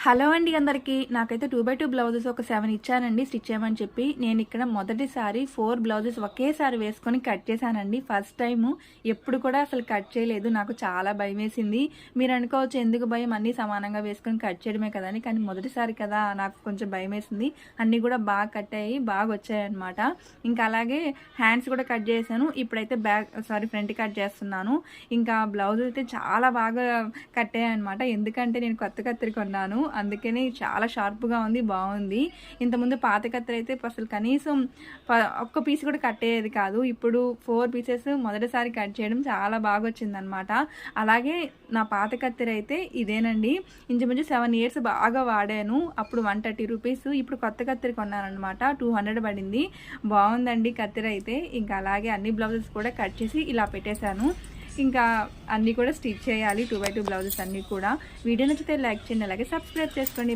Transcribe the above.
Hello అండి అందరికీ. నాకైతే 2x2 బ్లౌజెస్ ఒక 7 ఇచ్చానండి స్టిచ్ చేయమని చెప్పి. నేను ఇక్కడ మొదటిసారి 4 బ్లౌజెస్ ఒకేసారి వేసుకొని కట్ చేశానండి. First time. ఎప్పుడు కూడా అసలు కట్ చేయలేదు. నాకు చాలా భయం వేసింది. మీరు అనుకోవచ్చు ఎందుకు భయం, అన్నీ సమానంగా వేసుకొని కట్ చేయడమే కదా అని. కానీ మొదటిసారి కదా నాకు కొంచెం భయం వేసింది. అన్నీ కూడా బాగా కట్ అయ్యి బాగా వచ్చాయన్నమాట. ఇంకా అలాగే హ్యాండ్స్ కూడా కట్ చేశాను. ఇప్పుడైతే ఫ్రంట్ కట్ చేస్తున్నాను. ఇంకా బ్లౌజ్ అయితే చాలా బాగా కట్ అయ్యాయన్నమాట. ఎందుకంటే నేను కొత్త కత్తిరి కొన్నాను, అందుకని చాలా షార్ప్గా ఉంది, బాగుంది. ఇంతకుముందు పాత కత్తెర అయితే అసలు కనీసం ఒక్క పీస్ కూడా కట్ అయ్యేది కాదు. ఇప్పుడు 4 పీసెస్ మొదటిసారి కట్ చేయడం చాలా బాగా వచ్చిందనమాట. అలాగే నా పాత కత్తెర అయితే ఇదేనండి. ఇంచుమించు 7 years బాగా వాడాను. అప్పుడు 130 రూపీస్. ఇప్పుడు కొత్త కత్తెర కొన్నానమాట, 200 పడింది. బాగుందండి కత్తెర అయితే. ఇంకా అలాగే అన్ని బ్లౌజెస్ కూడా కట్ చేసి ఇలా పెట్టేశాను. ఇంకా అన్నీ కూడా స్టిచ్ చేయాలి 2x2 బ్లౌజెస్ అన్నీ కూడా. వీడియో నచ్చితే లైక్ చేయండి, అలాగే సబ్స్క్రైబ్ చేసుకోండి.